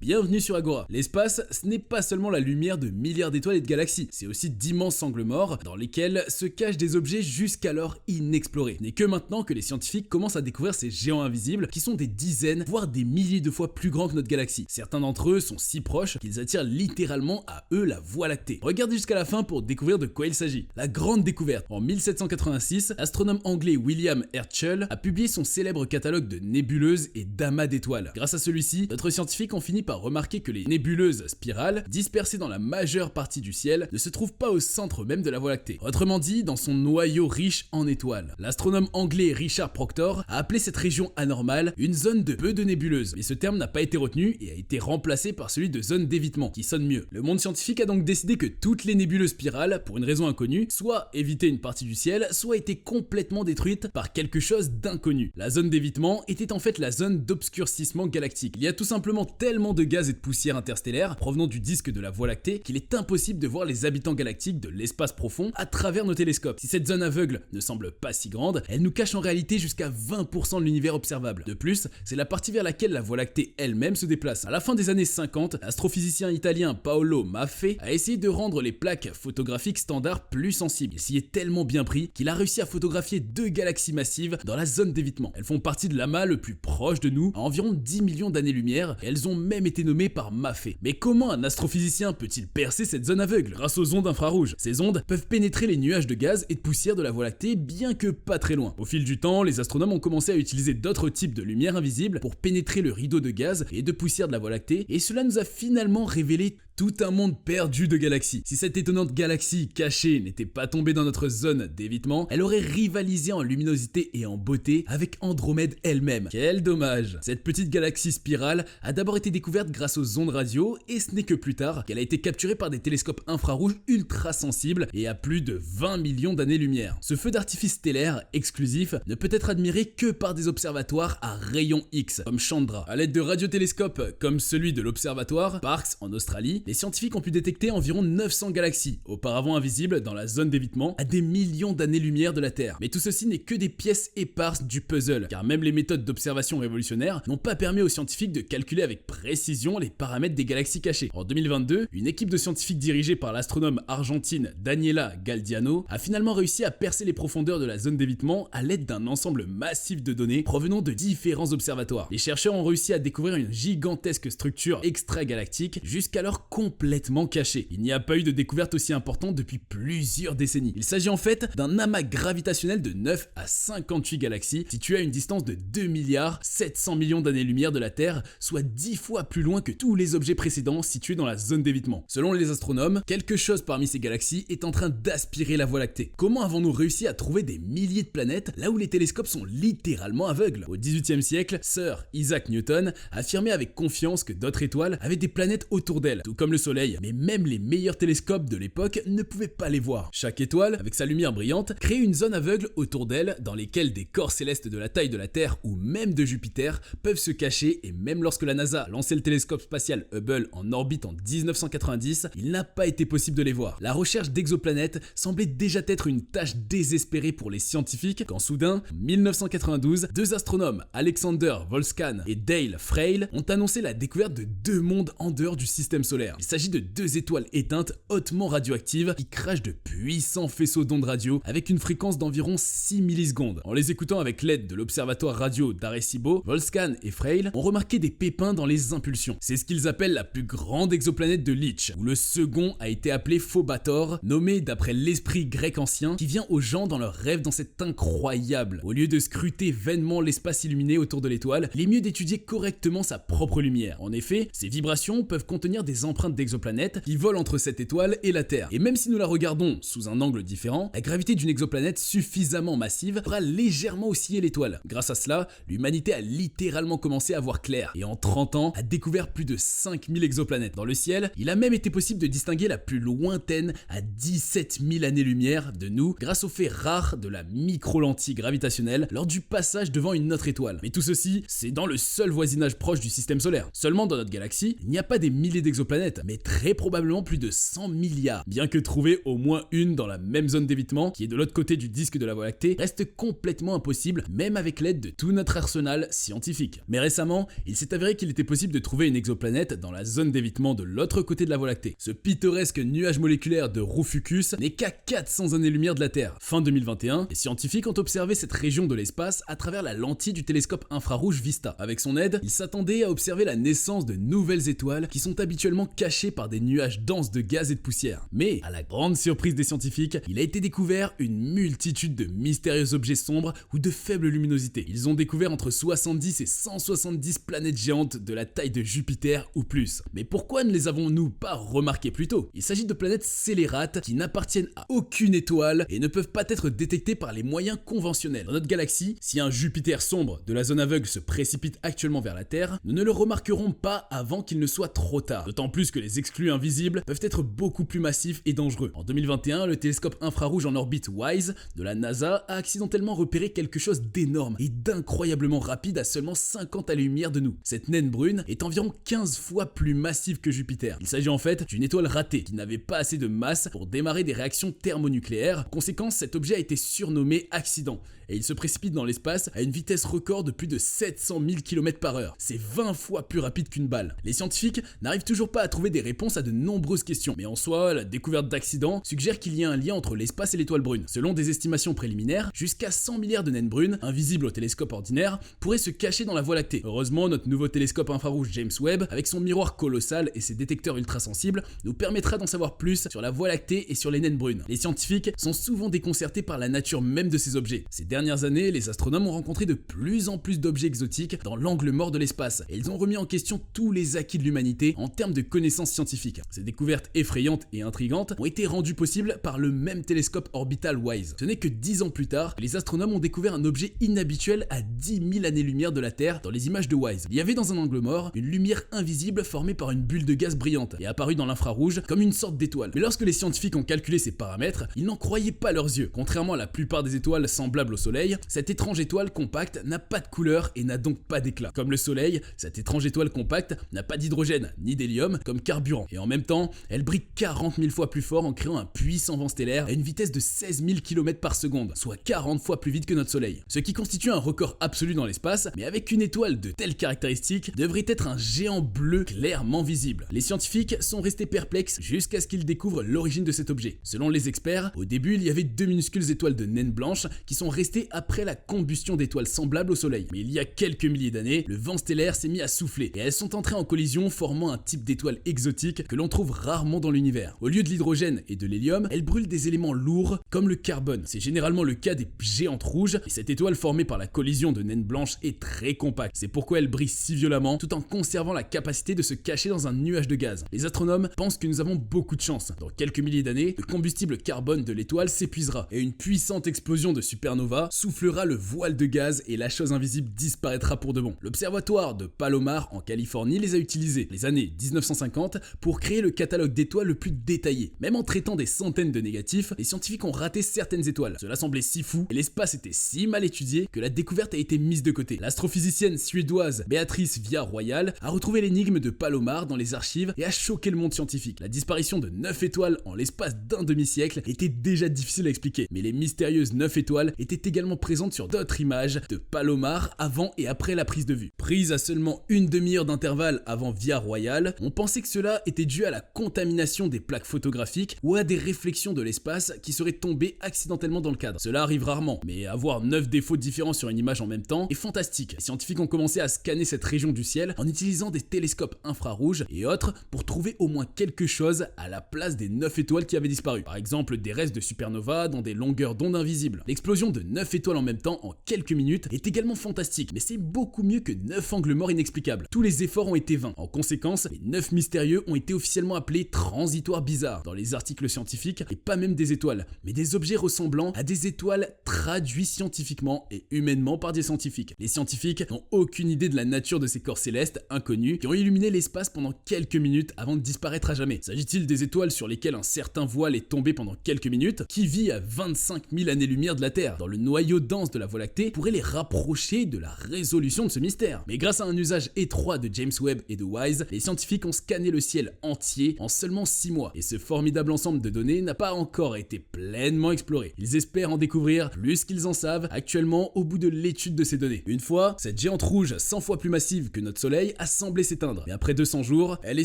bienvenue sur Agora. L'espace, ce n'est pas seulement la lumière de milliards d'étoiles et de galaxies, c'est aussi d'immenses angles morts dans lesquels se cachent des objets jusqu'alors inexplorés. Ce n'est que maintenant que les scientifiques commencent à découvrir ces géants invisibles qui sont des dizaines, voire des milliers de fois plus grands que notre galaxie. Certains d'entre eux sont si proches qu'ils attirent littéralement à eux la Voie lactée. Regardez jusqu'à la fin pour découvrir de quoi il s'agit. La grande découverte. En 1786, l'astronome anglais William Herschel a publié son célèbre catalogue de nébuleuses et d'amas d'étoiles. Grâce à celui-ci, d'autres scientifiques ont fini par remarquer que les nébuleuses spirales, dispersées dans la majeure partie du ciel, ne se trouvent pas au centre même de la Voie lactée. Autrement dit, dans son noyau riche en étoiles. L'astronome anglais Richard Proctor a appelé cette région anormale une zone de peu de nébuleuses, mais ce terme n'a pas été retenu et a été remplacé par celui de zone d'évitement, qui sonne mieux. Le monde scientifique a donc décidé que toutes les nébuleuses spirales, pour une raison inconnue, soit évitaient une partie du ciel, soit étaient complètement détruites par quelque chose d'inconnu. La zone d'évitement était en fait la zone d'obscurcissement galactique. Il y a tout simplement tellement de gaz et de poussière interstellaire provenant du disque de la Voie lactée qu'il est impossible de voir les habitants galactiques de l'espace profond à travers nos télescopes. Si cette zone aveugle ne semble pas si grande, elle nous cache en réalité jusqu'à 20% de l'univers observable. De plus, c'est la partie vers laquelle la Voie lactée elle-même se déplace. À la fin des années 50, l'astrophysicien italien Paolo Maffei a essayé de rendre les plaques photographiques standards plus sensibles. Il s'y est tellement bien pris qu'il a réussi à photographier 2 galaxies massives dans la zone d'évitement. Elles font partie de l'amas le plus proche de nous, à environ 10 millions d'années-lumière, et elles ont même été nommées par Maffei. Mais comment un astrophysicien peut-il percer cette zone aveugle? Grâce aux ondes infrarouges. Ces ondes peuvent pénétrer les nuages de gaz et de poussière de la Voie lactée, bien que pas très loin. Au fil du temps, les astronomes ont commencé à utiliser d'autres types de lumière invisible pour pénétrer le rideau de gaz et de poussière de la Voie lactée, et cela nous a finalement révélé tout un monde perdu de galaxies. Si cette étonnante galaxie cachée n'était pas tombée dans notre zone d'évitement, elle aurait rivalisé en luminosité et en beauté avec Andromède elle-même. Quel dommage! Cette petite galaxie spirale a d'abord été découverte grâce aux ondes radio, et ce n'est que plus tard qu'elle a été capturée par des télescopes infrarouges ultra sensibles et à plus de 20 millions d'années-lumière. Ce feu d'artifice stellaire exclusif ne peut être admiré que par des observatoires à rayons X, comme Chandra. À l'aide de radiotélescopes comme celui de l'observatoire Parkes en Australie, les scientifiques ont pu détecter environ 900 galaxies, auparavant invisibles dans la zone d'évitement, à des millions d'années-lumière de la Terre. Mais tout ceci n'est que des pièces éparses du puzzle, car même les méthodes d'observation révolutionnaires n'ont pas permis aux scientifiques de calculer avec précision les paramètres des galaxies cachées. En 2022, une équipe de scientifiques dirigée par l'astronome argentine Daniela Galdiano a finalement réussi à percer les profondeurs de la zone d'évitement à l'aide d'un ensemble massif de données provenant de différents observatoires. Les chercheurs ont réussi à découvrir une gigantesque structure extragalactique jusqu'alors complètement cachée. Il n'y a pas eu de découverte aussi importante depuis plusieurs décennies. Il s'agit en fait d'un amas gravitationnel de 9 à 58 galaxies situé à une distance de 2 milliards 700 millions d'années-lumière de la Terre, soit 10 fois plus loin que tous les objets précédents situés dans la zone d'évitement. Selon les astronomes, quelque chose parmi ces galaxies est en train d'aspirer la Voie lactée. Comment avons-nous réussi à trouver des milliers de planètes là où les télescopes sont littéralement aveugles? Au XVIIIe siècle, Sir Isaac Newton affirmait avec confiance que d'autres étoiles avaient des planètes autour d'elles, tout comme le Soleil, mais même les meilleurs télescopes de l'époque ne pouvaient pas les voir. Chaque étoile, avec sa lumière brillante, créait une zone aveugle autour d'elle dans lesquelles des corps célestes de la taille de la Terre ou même de Jupiter peuvent se cacher, et même lorsque la NASA a lancé le télescope spatial Hubble en orbite en 1990, il n'a pas été possible de les voir. La recherche d'exoplanètes semblait déjà être une tâche désespérée pour les scientifiques quand soudain, en 1992, 2 astronomes, Alexander Volskan et Dale Frail, ont annoncé la découverte de 2 mondes en dehors du système solaire. Il s'agit de 2 étoiles éteintes hautement radioactives qui crachent de puissants faisceaux d'ondes radio avec une fréquence d'environ 6 millisecondes. En les écoutant avec l'aide de l'observatoire radio d'Arecibo, Volskan et Frail ont remarqué des pépins dans les impulsions. C'est ce qu'ils appellent la plus grande exoplanète de Leach, où le second a été appelé Phobator, nommé d'après l'esprit grec ancien qui vient aux gens dans leurs rêves dans cet incroyable. Au lieu de scruter vainement l'espace illuminé autour de l'étoile, il est mieux d'étudier correctement sa propre lumière. En effet, ces vibrations peuvent contenir des empreintes d'exoplanètes qui volent entre cette étoile et la Terre. Et même si nous la regardons sous un angle différent, la gravité d'une exoplanète suffisamment massive fera légèrement osciller l'étoile. Grâce à cela, l'humanité a littéralement commencé à voir clair, et en 30 ans, a découvert plus de 5000 exoplanètes. Dans le ciel, il a même été possible de distinguer la plus lointaine à 17 000 années-lumière de nous grâce au fait rare de la micro-lentille gravitationnelle lors du passage devant une autre étoile. Mais tout ceci, c'est dans le seul voisinage proche du système solaire. Seulement dans notre galaxie, il n'y a pas des milliers d'exoplanètes, mais très probablement plus de 100 milliards. Bien que trouver au moins une dans la même zone d'évitement, qui est de l'autre côté du disque de la Voie lactée, reste complètement impossible, même avec l'aide de tout notre arsenal scientifique. Mais récemment, il s'est avéré qu'il était possible de trouver trouvé une exoplanète dans la zone d'évitement de l'autre côté de la Voie lactée. Ce pittoresque nuage moléculaire de Rufus n'est qu'à 400 années-lumière de la Terre. Fin 2021, les scientifiques ont observé cette région de l'espace à travers la lentille du télescope infrarouge VISTA. Avec son aide, ils s'attendaient à observer la naissance de nouvelles étoiles qui sont habituellement cachées par des nuages denses de gaz et de poussière. Mais, à la grande surprise des scientifiques, il a été découvert une multitude de mystérieux objets sombres ou de faible luminosité. Ils ont découvert entre 70 et 170 planètes géantes de la taille de Jupiter ou plus. Mais pourquoi ne les avons-nous pas remarquées plus tôt? Il s'agit de planètes scélérates qui n'appartiennent à aucune étoile et ne peuvent pas être détectées par les moyens conventionnels. Dans notre galaxie, si un Jupiter sombre de la zone aveugle se précipite actuellement vers la Terre, nous ne le remarquerons pas avant qu'il ne soit trop tard. D'autant plus que les exclus invisibles peuvent être beaucoup plus massifs et dangereux. En 2021, le télescope infrarouge en orbite WISE de la NASA a accidentellement repéré quelque chose d'énorme et d'incroyablement rapide à seulement 50 années-lumière de nous. Cette naine brune est environ 15 fois plus massive que Jupiter. Il s'agit en fait d'une étoile ratée qui n'avait pas assez de masse pour démarrer des réactions thermonucléaires. En conséquence, cet objet a été surnommé accident et il se précipite dans l'espace à une vitesse record de plus de 700 000 km/h. C'est 20 fois plus rapide qu'une balle. Les scientifiques n'arrivent toujours pas à trouver des réponses à de nombreuses questions, mais en soi, la découverte d'accidents suggère qu'il y a un lien entre l'espace et l'étoile brune. Selon des estimations préliminaires, jusqu'à 100 milliards de naines brunes, invisibles au télescope ordinaire, pourraient se cacher dans la Voie lactée. Heureusement, notre nouveau télescope infrarouge James Webb, avec son miroir colossal et ses détecteurs ultrasensibles, nous permettra d'en savoir plus sur la Voie lactée et sur les naines brunes. Les scientifiques sont souvent déconcertés par la nature même de ces objets. Ces dernières années, les astronomes ont rencontré de plus en plus d'objets exotiques dans l'angle mort de l'espace et ils ont remis en question tous les acquis de l'humanité en termes de connaissances scientifiques. Ces découvertes effrayantes et intrigantes ont été rendues possibles par le même télescope orbital WISE. Ce n'est que 10 ans plus tard que les astronomes ont découvert un objet inhabituel à 10 000 années-lumière de la Terre dans les images de WISE. Il y avait dans un angle mort une lumière invisible formée par une bulle de gaz brillante et apparue dans l'infrarouge comme une sorte d'étoile. Mais lorsque les scientifiques ont calculé ces paramètres, ils n'en croyaient pas leurs yeux. Contrairement à la plupart des étoiles semblables au Soleil, cette étrange étoile compacte n'a pas de couleur et n'a donc pas d'éclat. Comme le Soleil, cette étrange étoile compacte n'a pas d'hydrogène ni d'hélium comme carburant. Et en même temps, elle brille 40 000 fois plus fort en créant un puissant vent stellaire à une vitesse de 16 000 km par seconde, soit 40 fois plus vite que notre Soleil. Ce qui constitue un record absolu dans l'espace, mais avec une étoile de telles caractéristiques, devrait être un géant bleu clairement visible. Les scientifiques sont restés perplexes jusqu'à ce qu'ils découvrent l'origine de cet objet. Selon les experts, au début, il y avait deux minuscules étoiles de naines blanches qui sont restées après la combustion d'étoiles semblables au Soleil. Mais il y a quelques milliers d'années, le vent stellaire s'est mis à souffler et elles sont entrées en collision formant un type d'étoile exotique que l'on trouve rarement dans l'univers. Au lieu de l'hydrogène et de l'hélium, elles brûlent des éléments lourds comme le carbone. C'est généralement le cas des géantes rouges et cette étoile formée par la collision de naines blanches est très compacte. C'est pourquoi elle brille si violemment tout en conservant la capacité de se cacher dans un nuage de gaz. Les astronomes pensent que nous avons beaucoup de chance. Dans quelques milliers d'années, le combustible carbone de l'étoile s'épuisera et une puissante explosion de supernova soufflera le voile de gaz et la chose invisible disparaîtra pour de bon. L'observatoire de Palomar en Californie les a utilisés les années 1950 pour créer le catalogue d'étoiles le plus détaillé. Même en traitant des centaines de négatifs, les scientifiques ont raté certaines étoiles. Cela semblait si fou et l'espace était si mal étudié que la découverte a été mise de côté. L'astrophysicienne suédoise Beatrice Via-Royal a retrouvé l'énigme de Palomar dans les archives et a choqué le monde scientifique. La disparition de 9 étoiles en l'espace d'un demi-siècle était déjà difficile à expliquer, mais les mystérieuses 9 étoiles étaient également présentes sur d'autres images de Palomar avant et après la prise de vue. Prise à seulement une demi-heure d'intervalle avant Via-Royal, on pensait que cela était dû à la contamination des plaques photographiques ou à des réflexions de l'espace qui seraient tombées accidentellement dans le cadre. Cela arrive rarement, mais avoir 9 défauts différents sur une image en même temps est fantastique. Les scientifiques ont commencé à scanner cette région du ciel en utilisant des télescopes infrarouges et autres pour trouver au moins quelque chose à la place des 9 étoiles qui avaient disparu. Par exemple, des restes de supernova dans des longueurs d'onde invisibles. L'explosion de 9 étoiles en même temps en quelques minutes est également fantastique, mais c'est beaucoup mieux que 9 angles morts inexplicables. Tous les efforts ont été vains. En conséquence, les 9 mystérieux ont été officiellement appelés transitoires bizarres dans les articles scientifiques, et pas même des étoiles, mais des objets ressemblant à des étoiles traduits scientifiquement et humainement par des scientifiques. Les scientifiques n'ont aucune idée de la nature de ces corps célestes inconnus qui ont illuminé l'espace pendant quelques minutes avant de disparaître à jamais. S'agit-il des étoiles sur lesquelles un certain voile est tombé pendant quelques minutes, qui vit à 25 000 années-lumière de la Terre, dans le noir noyau dense de la Voie lactée pourrait les rapprocher de la résolution de ce mystère. Mais grâce à un usage étroit de James Webb et de WISE, les scientifiques ont scanné le ciel entier en seulement 6 mois. Et ce formidable ensemble de données n'a pas encore été pleinement exploré. Ils espèrent en découvrir plus qu'ils en savent actuellement au bout de l'étude de ces données. Une fois, cette géante rouge 100 fois plus massive que notre soleil a semblé s'éteindre. Mais après 200 jours, elle est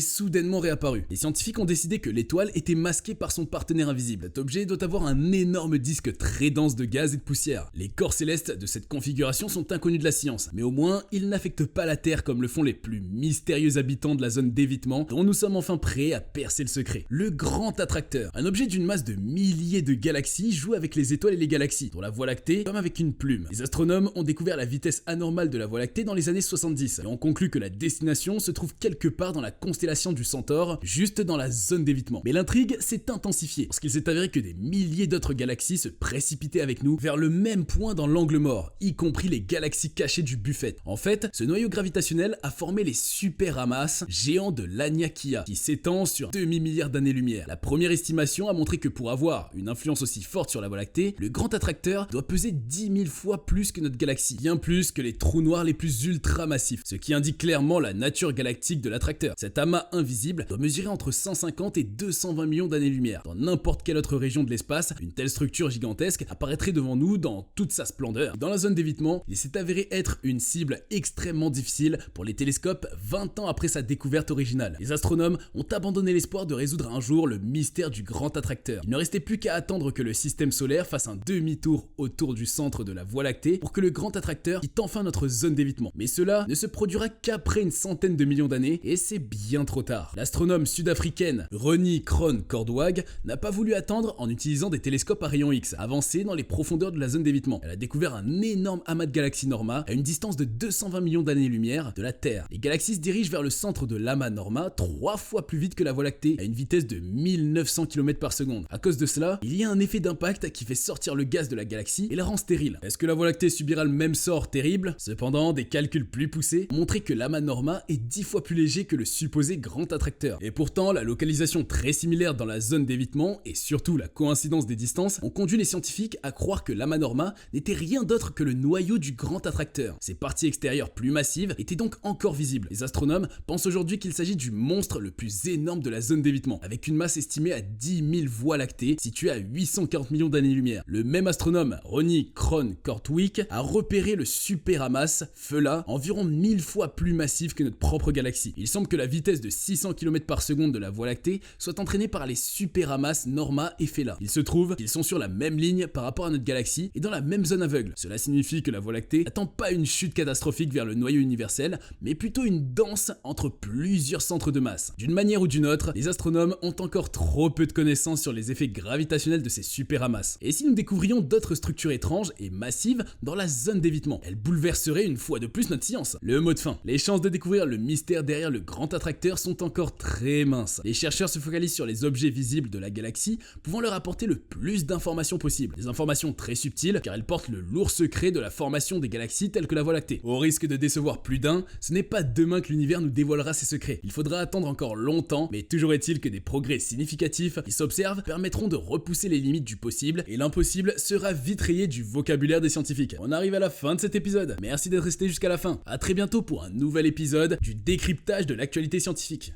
soudainement réapparue. Les scientifiques ont décidé que l'étoile était masquée par son partenaire invisible. Cet objet doit avoir un énorme disque très dense de gaz et de poussière. Les corps célestes de cette configuration sont inconnus de la science, mais au moins, ils n'affectent pas la Terre comme le font les plus mystérieux habitants de la zone d'évitement, dont nous sommes enfin prêts à percer le secret. Le grand attracteur, un objet d'une masse de milliers de galaxies, joue avec les étoiles et les galaxies, dont la Voie lactée comme avec une plume. Les astronomes ont découvert la vitesse anormale de la Voie lactée dans les années 70 et ont conclu que la destination se trouve quelque part dans la constellation du Centaure, juste dans la zone d'évitement. Mais l'intrigue s'est intensifiée, parce qu'il s'est avéré que des milliers d'autres galaxies se précipitaient avec nous vers le même point dans l'angle mort, y compris les galaxies cachées du Buffet. En fait, ce noyau gravitationnel a formé les super amas géants de l'Aniakea, qui s'étend sur demi-milliard d'années-lumière. La première estimation a montré que pour avoir une influence aussi forte sur la Voie lactée, le grand attracteur doit peser 10 000 fois plus que notre galaxie, bien plus que les trous noirs les plus ultra-massifs, ce qui indique clairement la nature galactique de l'attracteur. Cet amas invisible doit mesurer entre 150 et 220 millions d'années-lumière. Dans n'importe quelle autre région de l'espace, une telle structure gigantesque apparaîtrait devant nous dans toute sa splendeur. Dans la zone d'évitement, il s'est avéré être une cible extrêmement difficile pour les télescopes 20 ans après sa découverte originale. Les astronomes ont abandonné l'espoir de résoudre un jour le mystère du grand attracteur. Il ne restait plus qu'à attendre que le système solaire fasse un demi-tour autour du centre de la Voie lactée pour que le grand attracteur quitte enfin notre zone d'évitement. Mais cela ne se produira qu'après une centaine de millions d'années et c'est bien trop tard. L'astronome sud-africaine Ronnie Kroon-Cordwag n'a pas voulu attendre en utilisant des télescopes à rayons X avancés dans les profondeurs de la zone d'évitement. Elle a découvert un énorme amas de galaxies Norma à une distance de 220 millions d'années-lumière de la Terre. Les galaxies se dirigent vers le centre de l'amas Norma 3 fois plus vite que la Voie lactée à une vitesse de 1900 km par seconde. À cause de cela, il y a un effet d'impact qui fait sortir le gaz de la galaxie et la rend stérile. Est-ce que la Voie lactée subira le même sort terrible? Cependant, des calculs plus poussés ont montré que l'amas Norma est 10 fois plus léger que le supposé grand attracteur. Et pourtant, la localisation très similaire dans la zone d'évitement et surtout la coïncidence des distances ont conduit les scientifiques à croire que l'amas Norma n'était rien d'autre que le noyau du grand attracteur. Ses parties extérieures plus massives étaient donc encore visibles. Les astronomes pensent aujourd'hui qu'il s'agit du monstre le plus énorme de la zone d'évitement, avec une masse estimée à 10 000 voies lactées, située à 840 millions d'années-lumière. Le même astronome, Ronnie Kroon-Cordwag, a repéré le super amas Fela, environ 1000 fois plus massif que notre propre galaxie. Il semble que la vitesse de 600 km par seconde de la Voie lactée soit entraînée par les super amas Norma et Fela. Il se trouve qu'ils sont sur la même ligne par rapport à notre galaxie et dans la même zone aveugle. Cela signifie que la Voie lactée n'attend pas une chute catastrophique vers le noyau universel, mais plutôt une danse entre plusieurs centres de masse. D'une manière ou d'une autre, les astronomes ont encore trop peu de connaissances sur les effets gravitationnels de ces super amas. Et si nous découvrions d'autres structures étranges et massives dans la zone d'évitement, elles bouleverseraient une fois de plus notre science. Le mot de fin. Les chances de découvrir le mystère derrière le grand attracteur sont encore très minces. Les chercheurs se focalisent sur les objets visibles de la galaxie, pouvant leur apporter le plus d'informations possible. Des informations très subtiles, car elles portent le lourd secret de la formation des galaxies telles que la Voie lactée. Au risque de décevoir plus d'un, ce n'est pas demain que l'univers nous dévoilera ses secrets. Il faudra attendre encore longtemps, mais toujours est-il que des progrès significatifs qui s'observent permettront de repousser les limites du possible, et l'impossible sera vite rayé du vocabulaire des scientifiques. On arrive à la fin de cet épisode. Merci d'être resté jusqu'à la fin. À très bientôt pour un nouvel épisode du décryptage de l'actualité scientifique.